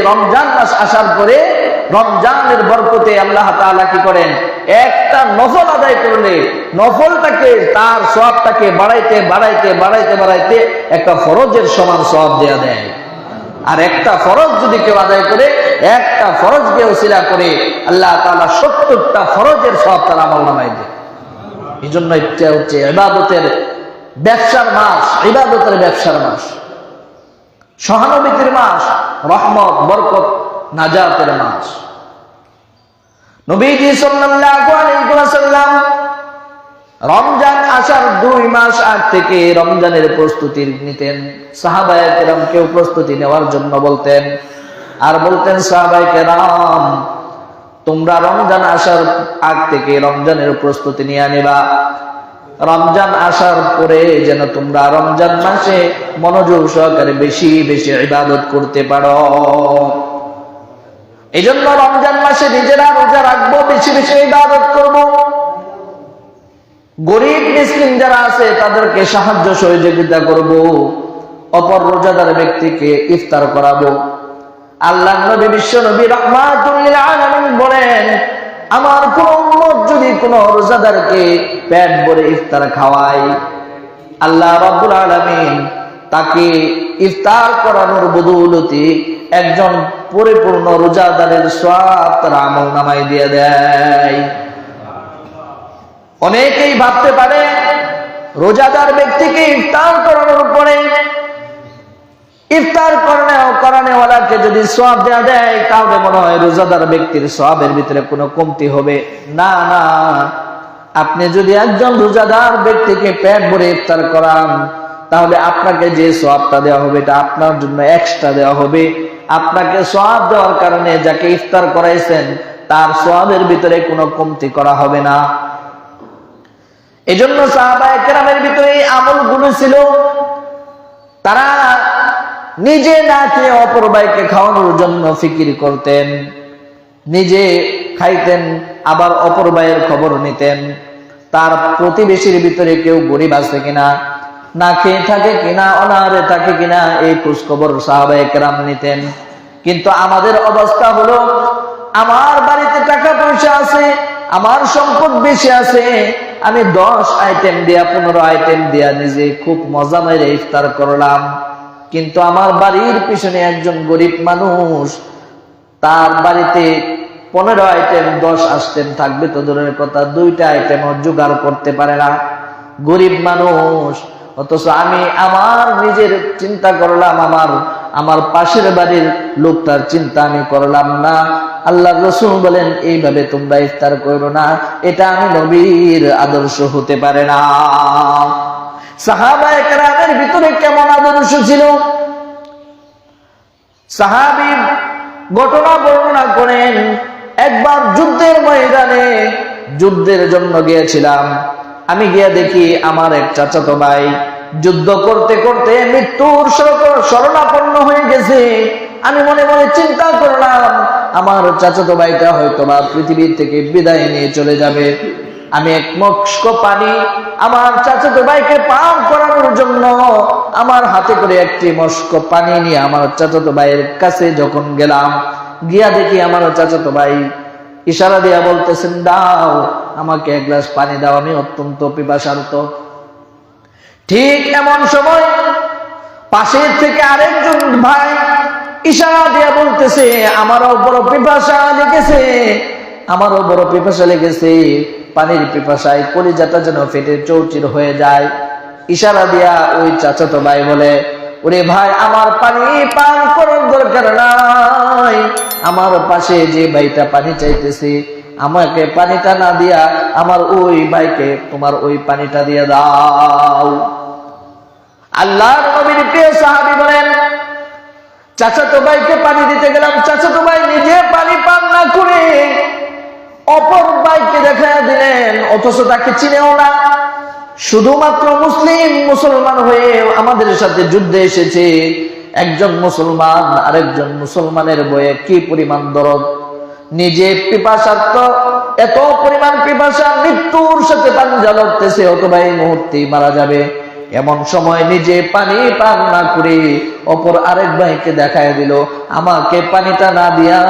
রমজান মাস আসার পরে রমজানের বরকতে আল্লাহ তাআলা কি করেন, একটা নফল আদায় করলে নফলটাকে তার সওয়াবটাকে বাড়াইতে বাড়াইতে বাড়াইতে বাড়াইতে একটা ফরজের সমান সওয়াব দেয়া দেয়। আর একটা ফরজ যদি কেউ আদায় করে, একটা ফরজকে ওসিলা করে আল্লাহ তাআলা 70টা ফরজের সওয়াব তার আমলনামায় দেয়। এই জন্য এটা হচ্ছে ইবাদতের ব্যবসার মাস, ইবাদতের ব্যবসার মাস, সহানুভূতির মাস, রহমত বরকত নাজাতের মাস। নবীজি সাল্লাল্লাহু আলাইহি ওয়াসাল্লাম রমজান আসার 2 মাস আগ থেকে রমজানের প্রস্তুতি নিতেন। সাহাবায়ে কেরাম কেউ প্রস্তুতি নেওয়ার জন্য বলতেন, আর বলতেন সাহাবায়ে কেরাম তোমরা রমজান আসার আগ থেকে রমজানের প্রস্তুতি নিয়ে নিবা, রমজান আসার পরে যেন তোমরা রমজান মাসে মনোযোগ সহকারে বেশি বেশি ইবাদত করতে পারো। এই জন্য রমজান মাসে নিজেরা রোজা রাখবো, বেশি বেশি ইবাদত করব, গরিব মিসকিন যারা আছে তাদেরকে সাহায্য সহযোগিতা করব, অপর রোজাদার ব্যক্তিকে ইফতার করাবো। আল্লাহর নবী বিশ্ব নবী রাহমাতুল লিল আলামিন বলেন, আমার কোন উম্মত যদি কোন রোজাদারকে পেট ভরে ইফতার খাওয়ায়, আল্লাহ রাব্বুল আলামিন তাকে ইফতার করানোর বদৌলতে একজন পরিপূর্ণ রোজাদারের সওয়াব তার আমলনামায় দিয়ে দেয়। অনেকেই ভাবতে পারে রোজাদার ব্যক্তিকে ইফতার করানোর পরে ইফতার করানোওয়ালাকে যদি সওয়াব দেয়া দেয় তাহলে মনে হয় রোজাদার ব্যক্তির সওয়াবের ভিতরে কোনো কমতি হবে। না না, আপনি যদি একজন রোজাদার ব্যক্তিকে পেট ভরে ইফতার করান তাহলে আপনাকে যে সওয়াবটা দেওয়া হবে এটা আপনার জন্য এক্সট্রা দেওয়া হবে। আপনাকে সওয়াব দেওয়ার কারণে যাকে ইফতার করাইছেন তার সওয়াবের ভিতরে কোনো কমতি করা হবে না। এজন্য সাহাবায়ে কেরামের ভিতরে এই আমলগুলো ছিল। তারা নিজে না খেয়ে অপর ভাইকে খাওয়ানোর জন্য ফিকির করতেন, নিজে খাইতেন আবার অপর ভাইয়ের খবর নিতেন, তার প্রতিবেশীর ভিতরে কেউ গরিব আছে কিনা, না খেয়ে থাকে কিনা, অনাহারে থাকে কিনা, এই খোঁজ খবর সাহাবায়ে কেরাম নিতেন। কিন্তু আমাদের অবস্থা হলো, আমার বাড়িতে টাকা পয়সা আছে, আমার সম্পদ বেশি আছে, আমি 10 আইটেম দিয়া 15 আইটেম দিয়া নিজে খুব মজা মেরে ইফতার করলাম, কিন্তু আমার বাড়ির পিছনে একজন গরিব মানুষ, তার বাড়িতে 15 আইটেম 10 আইটেম থাকবে তো দূরের কথা, 2টা আইটেমও জোগাড় করতে পারে না, গরিব মানুষ। অথচ আমি আমার নিজের চিন্তা করলাম, আমার পাশের বাড়ির লোকটার চিন্তা আমি করলাম না। আল্লাহর রাসূল বলেন এইভাবে তোমরা ইফতার করো না, এটা আমি নবীর আদর্শ হতে পারে না। সাহাবায়ে কেরামের ভিতরে কেমন আদর্শ ছিল? সাহাবী ঘটনা বর্ণনা করেন, একবার যুদ্ধের ময়দানে যুদ্ধের জন্য গিয়েছিলাম, আমি গিয়ে দেখি আমার এক চাচাতো ভাই যুদ্ধ করতে করতে মৃত্যুর শরণাপন্ন হয়ে গেছে। আমি মনে মনে চিন্তা করলাম আমার চাচাতো ভাইটা হয়তো বা পৃথিবীর থেকে বিদায় নিয়ে চলে যাবে। আমি এক মস্ক পানি আমার চাচাতো ভাইকে পান করানোর জন্য আমার হাতে করে একটি মস্ক পানি নিয়ে আমার চাচাতো ভাইয়ের কাছে যখন গেলাম, গিয়া দেখি আমার চাচাতো ভাই ইশারা দিয়া বলতেছেন, দাও আমাকে এক গ্লাস পানি দাও, আমি অত্যন্ত পিপাসার্ত। ঠিক এমন সময় পাশের থেকে আরেকজন ভাই ইশারা দিয়া বলতেছে, আমারও বড় পিপাসা লেগেছে, আমারও বড় পিপাসা লেগেছে, পানির পিপাসায় কলিজাটা যেন ফেটে চৌচির হয়ে যায়। ইশারা দিয়া ওই চাচাতো ভাই বলে, ওরে ভাই আমার পানি পান করার দরকার নাই, আমার পাশে যে ভাইটা পানি চাইতেছে আমাকে পানিটা না দিয়া আমার ওই ভাইকে তোমার ওই পানিটা দিয়ে দাও। আল্লাহর নবীর প্রিয় সাহাবী বলেন, চাচাতো ভাইকে পানি দিতে গেলাম, চাচাতো ভাই নিজে পানি পান না করে অপর ভাইকে দেখাইয়া দিলেন, অথচ তাকে চিনেও না। শুধুমাত্র মুসলমান হয়ে আমাদের সাথে যুদ্ধে এসেছে, একজন মুসলমান আরেকজন মুসলমানের বয়ে কি পরিমাণ দরদ, নিজে পিপাসার্ত, এত পরিমাণ পিপাসা, মৃত্যুর সাথে পাঞ্জা লড়তেছে, অথবা এই মুহূর্তেই মারা যাবে, এমন সময় নিজে পানি পান না করে অপর আরেক ভাইকে দেখায় দিল, আমাকে পানিটা না দিয়া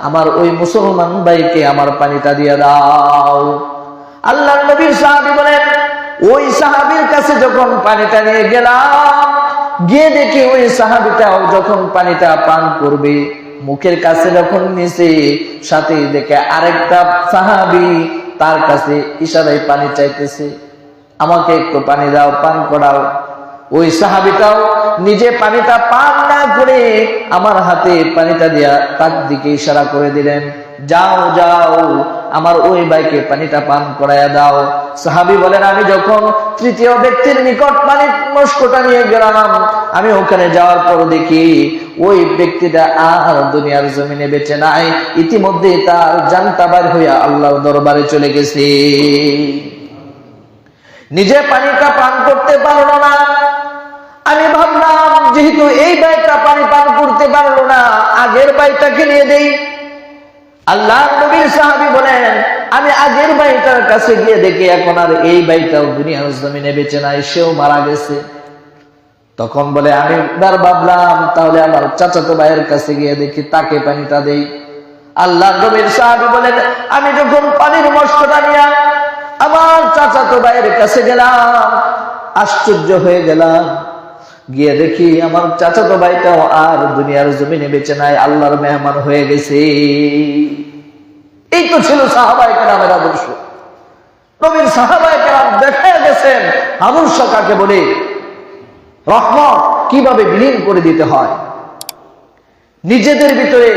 আমার ওই মুসলমান ভাইকে আমার পানিটা দিয়ে দাও। আল্লাহর নবীর সাহাবী বলেন, ওই সাহাবীর কাছে যখন পানিটা নিয়ে গেলাম, গিয়ে দেখি ওই সাহাবীটাও যখন পানিটা পান করবে, মুখের কাছে যখন নিছে, সাথে দেখে আরেকটা সাহাবী তার কাছে ইশারায় পানি চাইতেছে, আমাকে একটু পানি দাও, পান করাও। ওই সাহাবীটাও নিজে পানিটা পান না করে আমার হাতে পানিটা দিয়া তার দিকে ইশারা করে দিলেন, যাও যাও আমার ওই ভাইকে পানিটা পান করাইয়া দাও। সাহাবী বলেন, আমি যখন তৃতীয় ব্যক্তির নিকট পানির মশকটা নিয়ে গেলাম, আমি ওখানে যাওয়ার পর দেখি ওই ব্যক্তিটা আর দুনিয়ার জমিনে বেঁচে নাই, ইতিমধ্যে তার জানটা বার হইয়া আল্লাহর দরবারে চলে গেছে। নিজে পানিটা পান করতে পারলো না, আমি ভাবলাম যেহেতু এই ভাইটা পানি পান করতে পারলো না, আগের ভাইটাকে নিয়ে দেই। আল্লাহর নবীর সাহাবী বলেন, আমি আগের ভাইটার কাছে গিয়ে দেখি এখন আর এই ভাইটাও দুনিয়ার জমিনে বেঁচে নাই, সেও মারা গেছে। তখন বলে, আমি এবার ভাবলাম তাহলে আমার চাচাতো ভাইয়ের কাছে গিয়ে দেখি, তাকে পানিটা দেই। আল্লাহর নবীর সাহাবী বলেন, আমি যখন পানির মশকটা নিয়ে আমার চাচাতো ভাইয়ের কাছে গেলাম, আশ্চর্য হয়ে গেলাম, গিয়ে দেখি আমার চাচাতো ভাইটাও আর দুনিয়ার জমিনে বেঁচে নাই, আল্লাহর মেহমান হয়ে গেছে। এই তো ছিল সাহাবায়ে কেরামের আদর্শ। নবীর সাহাবায়ে কেরাম দেখায় গেছেন আদর্শ কাকে বলে, রহমত কিভাবে বিলীন করে দিতে হয়। নিজেদের ভিতরে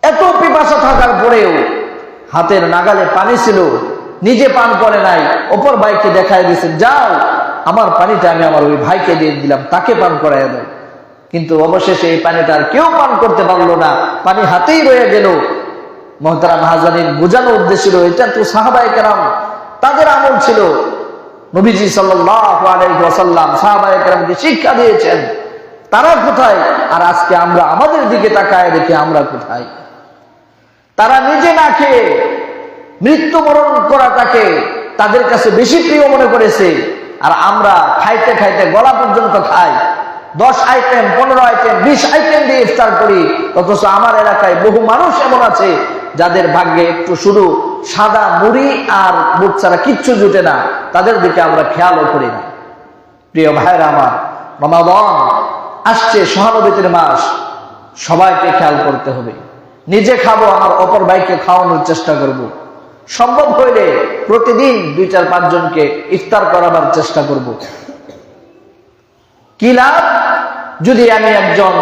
এত পিপাসা থাকার পরেও হাতের নাগালে পানি ছিল, নিজে পান করে নাই, অপর ভাইকে দেখায় দিয়েছেন, যাও আমার পানিটা আমি আমার ওই ভাইকে দিয়ে দিলাম, তাকে পান করাই দাও। কিন্তু অবশেষে এই পানিটা আর কেউ পান করতে পারলো না, পানি হাতেই রয়ে গেল। মুহতারাম হাজারিন, বোঝানোর উদ্দেশ্য ছিল, এটা তো সাহাবায়ে কেরাম তাদের আমল ছিল। নবীজি সাল্লাল্লাহু আলাইহি ওয়াসাল্লাম সাহাবায়ে কেরামকে শিক্ষা দিয়েছেন, তারা কোথায়? আর আজকে আমরা আমাদের দিকে তাকায় দেখি আমরা কোথায়। তারা নিজে না খেয়ে মৃত্যুবরণ করাটাকে তাদের কাছে বেশি প্রিয় মনে করেছে, আর আমরা খাইতে খাইতে গলা পর্যন্ত খাই, 10 আইটেম 15 আইটেম 20 আইটেম দিয়ে ইফতার করি। অথচ আমার এলাকায় বহু মানুষ এমন আছে যাদের ভাগ্যে একটু শুধু সাদা মুড়ি আর বুট ছাড়া কিচ্ছু জুটে না, তাদের দিকে আমরা খেয়ালও করি না। প্রিয় ভাইরা আমার, রমাদান আসছে, সহানুভূতির মাস, সবাইকে খেয়াল করতে হবে। নিজে খাবো, আমার অপর ভাইকে খাওয়ানোর চেষ্টা করব। সম্ভব হইলে প্রতিদিন 2-4-5 জনকে ইফতার করাবার চেষ্টা করব। কি লাভ যদি আমি একজন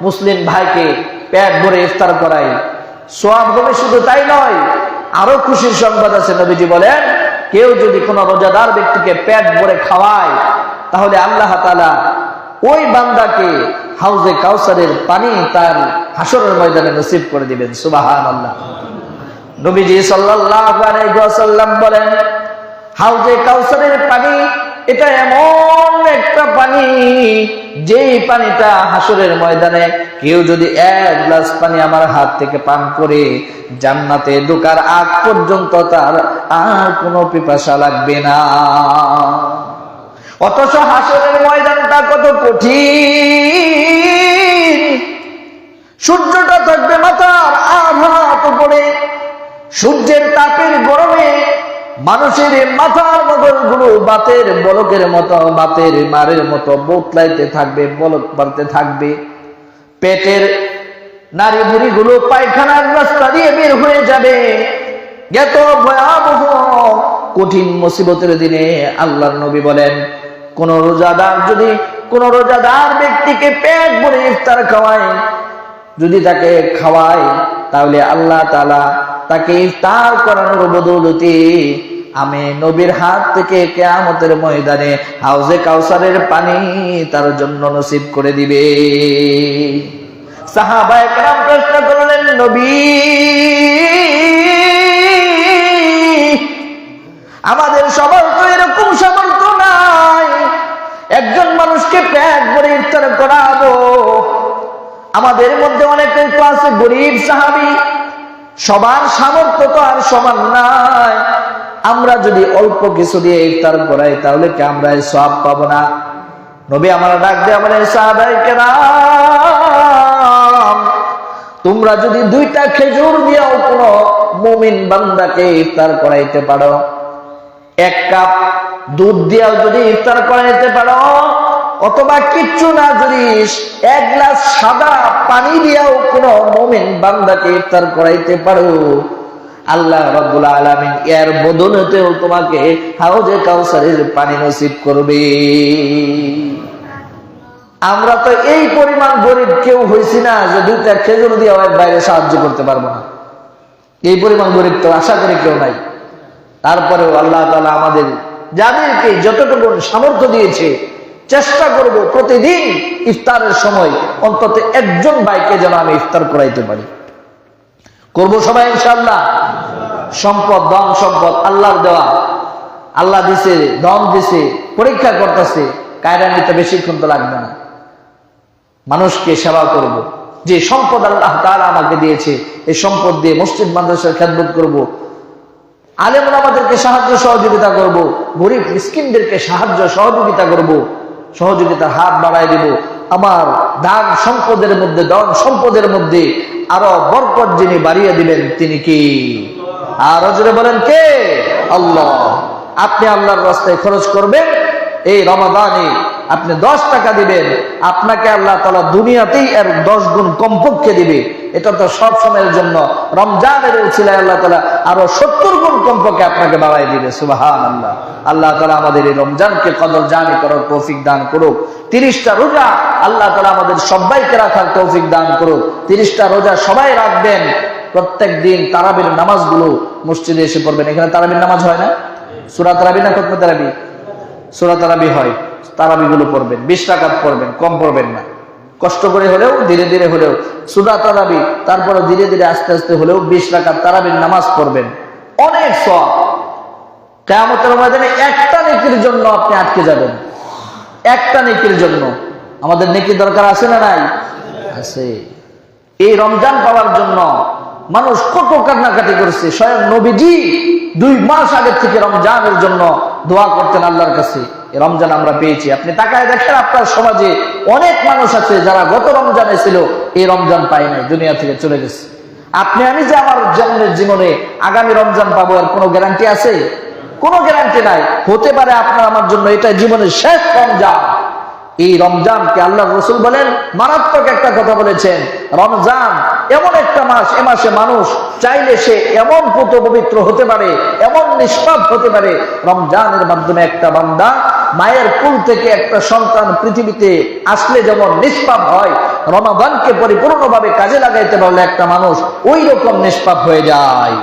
মুসলিম ভাইকে পেট ভরে ইফতার করাই? সওয়াব হবে, শুধু তাই নয়, আরো খুশির সংবাদ আছে। নবীজি বলেন, কেউ যদি কোনো রোজাদার ব্যক্তিকে পেট ভরে খাওয়ায়, তাহলে আল্লাহ তাআলা ওই বান্দাকে হাউজে কাউসারের পানি তার হাসরের ময়দানে নসিব করে দিবেন। সুবহানাল্লাহ। নবীজি সাল্লাল্লাহু আলাইহি ওয়াসাল্লাম বলেন, হাউজে কাউসারের পানি এটা এমন একটা পানি, যেই পানিটা হাসরের ময়দানে কেউ যদি 1 গ্লাস পানি আমার হাত থেকে পান করে, জান্নাতে ঢোকার আগ পর্যন্ত তার আর কোনো পিপাসা লাগবে না। অথচ হাসরের ময়দানটা কত কঠিন। সূর্যটা থাকবে মাথার আধা উপরে, সূর্যের তাপের গরমে মানুষের মাথার মগজগুলো বাতের বলকের মতো, বাতের মারের মতো বোতলাইতে থাকবে, বলক বাড়তে থাকবে। পেটের নারী বুড়ি গুলো পায়খানার রাস্তা দিয়ে বের হয়ে যাবে। এত ভয়াবহ কঠিন মুসিবতের দিনে আল্লাহর নবী বলেন, কোন রোজাদার ব্যক্তিকে পেট ভরে ইফতার খাওয়ায়, যদি তাকে খাওয়ায়, তাহলে আল্লাহ তাআলা তাকে ইফতার করানোর বদৌলতে আমি নবীর হাত থেকে কিয়ামতের ময়দানে হাউজে কাউসারের পানি তার জন্য নসিব করে দিবে। সাহাবায়ে কেরাম প্রশ্ন করলেন, নবী, আমাদের সবার তো এরকম সামর্থ্য নাই, একজন মানুষকে পেট ভরে ইফতার করাবো। আমাদের মধ্যে অনেকেই তো আছে গরিব সাহাবী, সবার সামর্থ্য তো আর সমান নাই। আমরা যদি অল্প কিছু দিয়ে ইফতার করাই তাহলে কি আমরা এই সওয়াব পাবো না? নবী আমার ডাক দিয়ে বলেন, সাহাবায়ে কেরাম, তোমরা যদি 2টা খেজুর দিয়েও কোনো মুমিন বান্দাকে ইফতার করাইতে পারো, 1 কাপ দুধ দিয়েও যদি ইফতার করাইতে পারো, অথবা কিচ্ছু না যদি 1 গ্লাস সাদা পানি দিয়েও কোনো মুমিন বান্দাকে ইফতার করাইতে পারো, আল্লাহ রাব্বুল আলামিন এর বদলেতেও তোমাকে হাউজে কাউসারের পানি নসিব করবে। আমরা তো এই পরিমাণ গরিব কেউ হইছি না যে 2টা খেজুর দিয়ে এক বাইরে সাহায্য করতে পারবো না। এই পরিমাণ গরিব তো আশা করি কেউ নাই। তারপরেও আল্লাহ তাআলা আমাদের যাদেরকে যতটুকু সামর্থ্য দিয়েছে চেষ্টা করব প্রতিদিন ইফতারের সময় অন্তত একজন ভাইকে যেন আমি ইফতার করাইতে পারি। করব সবাই ইনশাআল্লাহ। সম্পদ, ধন সম্পদ আল্লাহর দেওয়া, আল্লাহ দিছে, ধন দিছে, পরীক্ষা করতেছে, কায়রা নিতে বেশিক্ষণ তো লাগবে না। মানুষকে সেবা করব, যে সম্পদ আল্লাহ তাআলা আমাকে দিয়েছে এই সম্পদ দিয়ে মসজিদ মাদ্রাসার খেদমত করব, আলেম ওলামাদেরকে সাহায্য সহযোগিতা করব, গরিব মিসকিনদেরকে সাহায্য সহযোগিতা করব, সহযোগিতার হাত বাড়ায় দেব। আমার দান সম্পদের মধ্যে, ধন সম্পদের মধ্যে আরো বরকত যিনি বাড়িয়ে দিবেন তিনি কি? আর জোরে বলেন কে? আল্লাহ। আপনি আল্লাহর রাস্তায় খরচ করবেন, এই রমাদানে আপনি 10 টাকা দিবেন, আপনাকে আল্লাহ তাআলা দুনিয়াতেই এর 10 গুণ কমপক্ষে দিবে। এটা তো সব সময়ের জন্য, রমজানের উছিলায় আল্লাহ তাআলা আরো 70 গুণ কমপক্ষে আপনাকে বাড়াই দিবে। সুবহানাল্লাহ। আল্লাহ তাআলা আমাদের এই রমজানকে কদর জানি করার তৌফিক দান করুক। 30টা রোজা আল্লাহ তাআলা আমাদের সবাইকে রাখার তৌফিক দান করুক। 30টা রোজা সবাই রাখবেন। প্রত্যেক দিন তারাবির নামাজগুলো মসজিদে এসে পড়বেন। এখানে তারাবির নামাজ হয় না? সূরা তারাবি না খতমে তারাবি? সূরা তারাবি হয়। তারাবিগুলো পড়বেন, 20 রাকাত পড়বেন, কম পড়বেন না। কষ্ট করে হলেও, ধীরে ধীরে হলেও সূরা তারাবি, তারপরে ধীরে ধীরে আস্তে আস্তে হলেও 20 রাকাত তারাবির নামাজ পড়বেন। অনেক সওয়াব। কিয়ামতের ময়দানে একটা নেকির জন্য আপনি আটকে যাবেন, একটা নেকির জন্য। আমাদের নেকি দরকার আছে না নাই? আছে। এই রমজান পাওয়ার জন্য মানুষ কত কান্নাকাটি করেছে। স্বয়ং নবীজি 2 মাস আগে থেকে রমজানের জন্য দোয়া করতেন আল্লাহর কাছে। এই রমজান আমরা পেয়েছি। আপনি তাকায় দেখেন আপনার সমাজে অনেক মানুষ আছে যারা গত রমজানে ছিল, এই রমজান পায় নাই, দুনিয়া থেকে চলে গেছে। আপনি আমি যে আমার জীবনে আগামী রমজান পাবো এর কোনো গ্যারান্টি আছে? কোনো গ্যারান্টি নাই। হতে পারে আপনার আমার জন্য এটা জীবনের শেষ রমজান। এই রমজানকে আল্লাহ রাসূল বলেন, মারাত্মক একটা কথা বলেছেন, রমজান এমন একটা মাস, এ মাসে মানুষ চাইলে সে এমন পুত পবিত্র হতে পারে, এমন নিষ্পাপ হতে পারে। রমজানের মাধ্যমে একটা বান্দা মায়ের কুল থেকে একটা সন্তান পৃথিবীতে আসলে যেমন নিষ্পাপ হয়, রমাদানকে পরিপূর্ণভাবে কাজে লাগাইতে পারলে একটা মানুষ ওই রকম নিষ্পাপ হয়ে যায়।